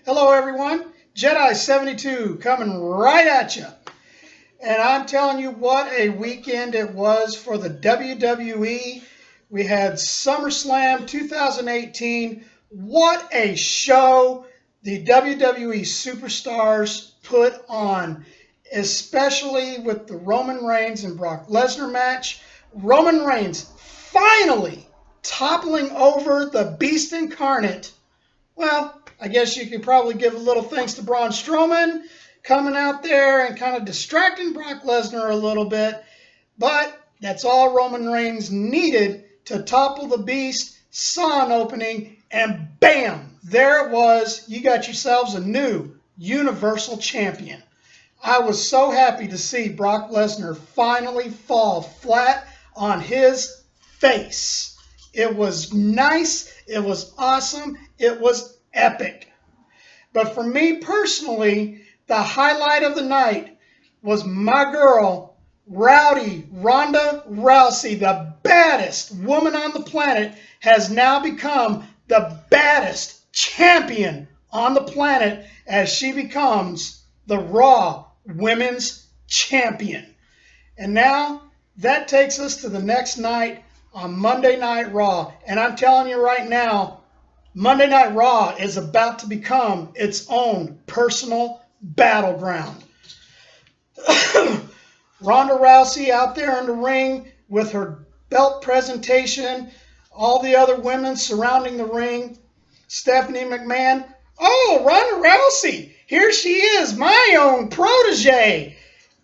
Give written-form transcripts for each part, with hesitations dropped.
Hello, everyone. Jedi72 coming right at you. And I'm telling you what a weekend it was for the WWE. We had SummerSlam 2018. What a show the WWE superstars put on, especially with the Roman Reigns and Brock Lesnar match. Roman Reigns finally toppling over the Beast Incarnate. Well, I guess you could probably give a little thanks to Braun Strowman coming out there and kind of distracting Brock Lesnar a little bit. But that's all Roman Reigns needed to topple the Beast. Saw an opening, and bam, there it was. You got yourselves a new Universal Champion. I was so happy to see Brock Lesnar finally fall flat on his face. It was nice. It was awesome. It was epic. But for me personally, the highlight of the night was my girl, Rowdy Ronda Rousey, the baddest woman on the planet, has now become the baddest champion on the planet as she becomes the Raw Women's Champion. And now that takes us to the next night on Monday Night Raw. And I'm telling you right now, Monday Night Raw is about to become its own personal battleground. Ronda Rousey out there in the ring with her belt presentation, all the other women surrounding the ring. Stephanie McMahon, oh, Ronda Rousey, here she is, my own protege,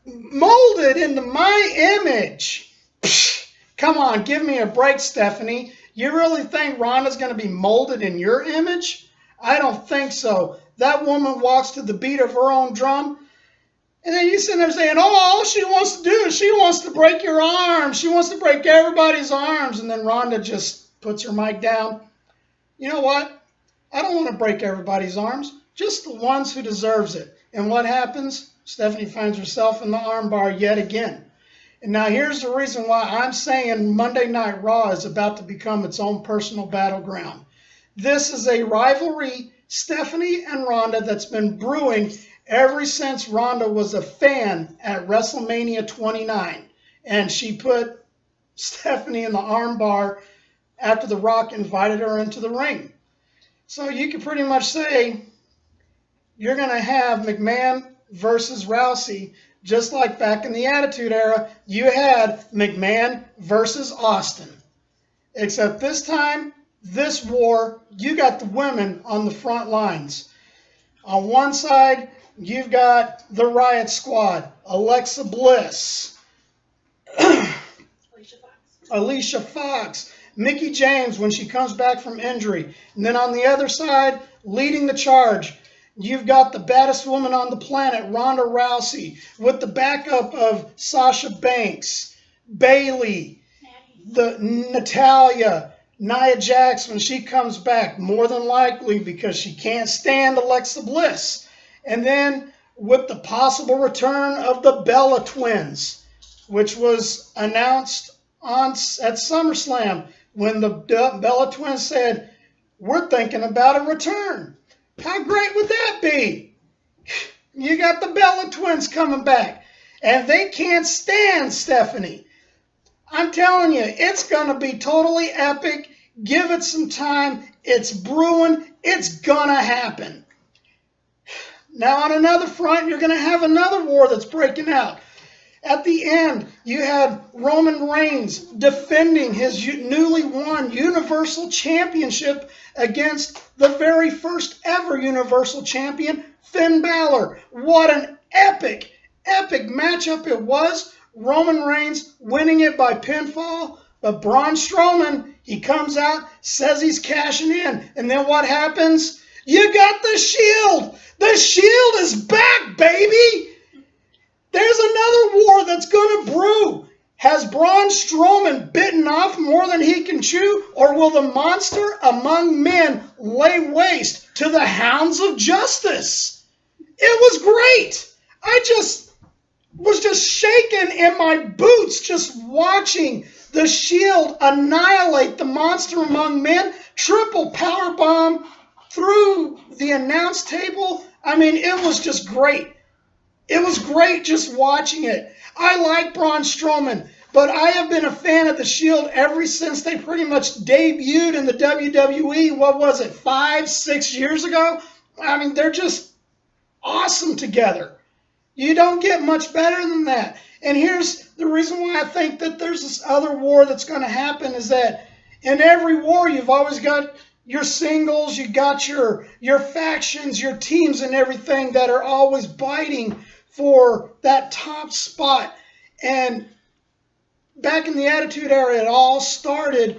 molded into my image. Psh, come on, give me a break, Stephanie. You really think Ronda's going to be molded in your image? I don't think so. That woman walks to the beat of her own drum, and then you sit there saying, oh, all she wants to do is she wants to break your arms. She wants to break everybody's arms. And then Ronda just puts her mic down. You know what? I don't want to break everybody's arms, just the ones who deserves it. And what happens? Stephanie finds herself in the armbar yet again. And now here's the reason why I'm saying Monday Night Raw is about to become its own personal battleground. This is a rivalry, Stephanie and Ronda, that's been brewing ever since Ronda was a fan at WrestleMania 29. And she put Stephanie in the armbar after The Rock invited her into the ring. So you can pretty much say you're going to have McMahon versus Rousey. Just like back in the Attitude Era, you had McMahon versus Austin. Except this time, this war, you got the women on the front lines. On one side, you've got the Riot Squad, Alexa Bliss, Alicia Fox, Mickie James when she comes back from injury. And then on the other side, leading the charge, you've got the baddest woman on the planet, Ronda Rousey, with the backup of Sasha Banks, Bayley, Natalya, Nia Jax when she comes back, more than likely because she can't stand Alexa Bliss. And then with the possible return of the Bella Twins, which was announced at SummerSlam when the Bella Twins said, we're thinking about a return. How great would that be? You got the Bella Twins coming back, and they can't stand Stephanie. I'm telling you, it's going to be totally epic. Give it some time. It's brewing. It's going to happen. Now, on another front, you're going to have another war that's breaking out. At the end, you had Roman Reigns defending his newly won Universal Championship against the very first ever Universal Champion, Finn Balor. What an epic, epic matchup it was. Roman Reigns winning it by pinfall, but Braun Strowman, he comes out, says he's cashing in, and then what happens? You got the Shield. The Shield is back, baby. There's another war that's going to brew. Has Braun Strowman bitten off more than he can chew, or will the monster among men lay waste to the hounds of justice? It was great. I was just shaking in my boots just watching the Shield annihilate the monster among men. Triple powerbomb through the announce table, I mean, it was just great. It was great just watching it. I like Braun Strowman, but I have been a fan of the Shield ever since they pretty much debuted in the WWE, what was it, 5, 6 years ago? I mean, they're just awesome together. You don't get much better than that. And here's the reason why I think that there's this other war that's going to happen is that in every war, you've always got your singles, you got your factions, your teams and everything that are always biting for that top spot. And back in the Attitude Era, it all started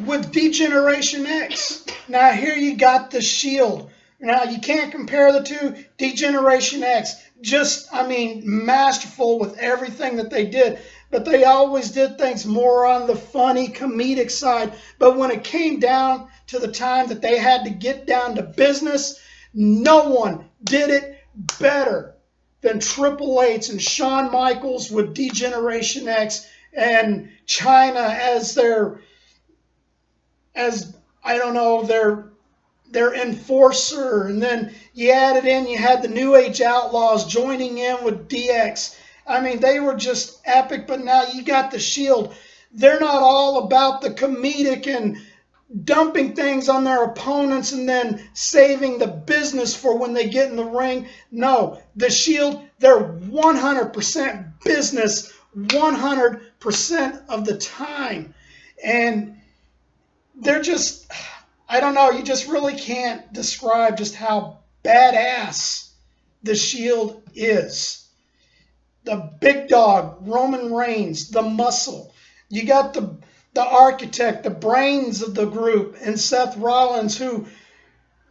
with D-Generation X. Now here you got the Shield. Now you can't compare the two. D-Generation X, just, I mean, masterful with everything that they did. But they always did things more on the funny, comedic side. But when it came down to the time that they had to get down to business, no one did it better than Triple H and Shawn Michaels with D-Generation X and China as their enforcer. And then you added in, you had the New Age Outlaws joining in with DX. I mean, they were just epic, but now you got the Shield. They're not all about the comedic and dumping things on their opponents and then saving the business for when they get in the ring. No, the Shield, they're 100% business 100% of the time. And they're just, I don't know, you just really can't describe just how badass the Shield is. The big dog, Roman Reigns, the muscle. You got the architect, the brains of the group, and Seth Rollins, who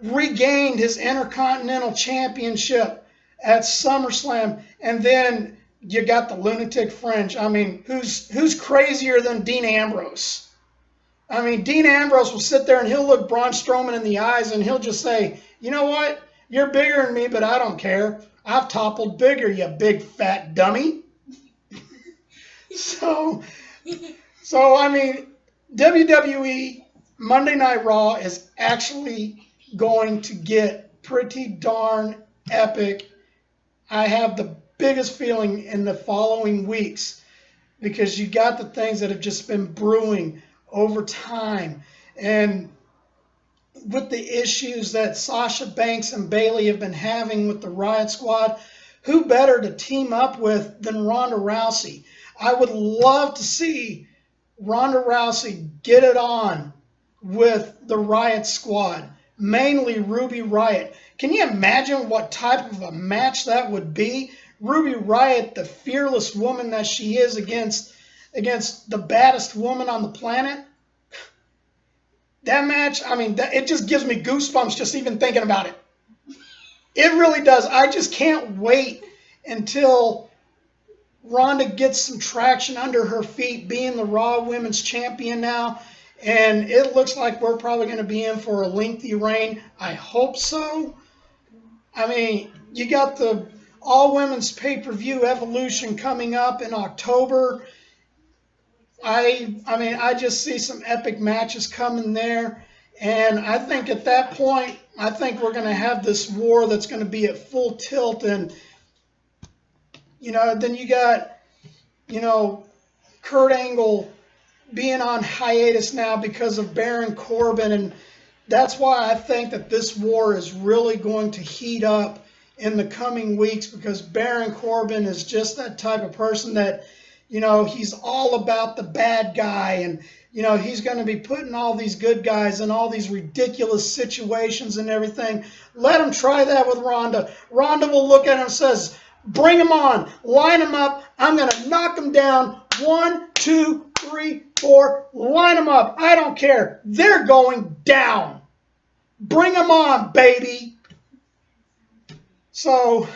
regained his Intercontinental Championship at SummerSlam. And then you got the lunatic French. I mean, who's crazier than Dean Ambrose? I mean, Dean Ambrose will sit there and he'll look Braun Strowman in the eyes and he'll just say, you know what? You're bigger than me, but I don't care. I've toppled bigger, you big fat dummy. So I mean, WWE Monday Night Raw is actually going to get pretty darn epic. I have the biggest feeling in the following weeks because you got the things that have just been brewing over time. And with the issues that Sasha Banks and Bayley have been having with the Riot Squad, who better to team up with than Ronda Rousey? I would love to see Ronda Rousey get it on with the Riot Squad, mainly Ruby Riott. Can you imagine what type of a match that would be? Ruby Riott, the fearless woman that she is, against the baddest woman on the planet. That match, I mean, it just gives me goosebumps just even thinking about it. It really does. I just can't wait until Ronda gets some traction under her feet, being the Raw Women's Champion now. And it looks like we're probably going to be in for a lengthy reign. I hope so. I mean, you got the all-women's pay-per-view Evolution coming up in October. I mean, I just see some epic matches coming there. And I think at that point, I think we're going to have this war that's going to be at full tilt. And, you know, then you got, you know, Kurt Angle being on hiatus now because of Baron Corbin. And that's why I think that this war is really going to heat up in the coming weeks, because Baron Corbin is just that type of person that, you know, he's all about the bad guy, and, you know, he's going to be putting all these good guys in all these ridiculous situations and everything. Let him try that with Ronda. Ronda will look at him and says, bring him on, line him up, I'm going to knock him down, 1, 2, 3, 4, line them up. I don't care. They're going down. Bring them on, baby. So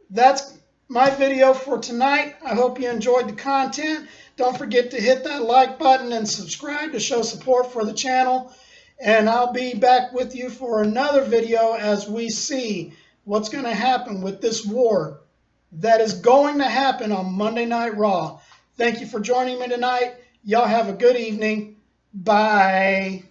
that's my video for tonight. I hope you enjoyed the content. Don't forget to hit that like button and subscribe to show support for the channel. And I'll be back with you for another video as we see what's going to happen with this war that is going to happen on Monday Night Raw. Thank you for joining me tonight. Y'all have a good evening. Bye.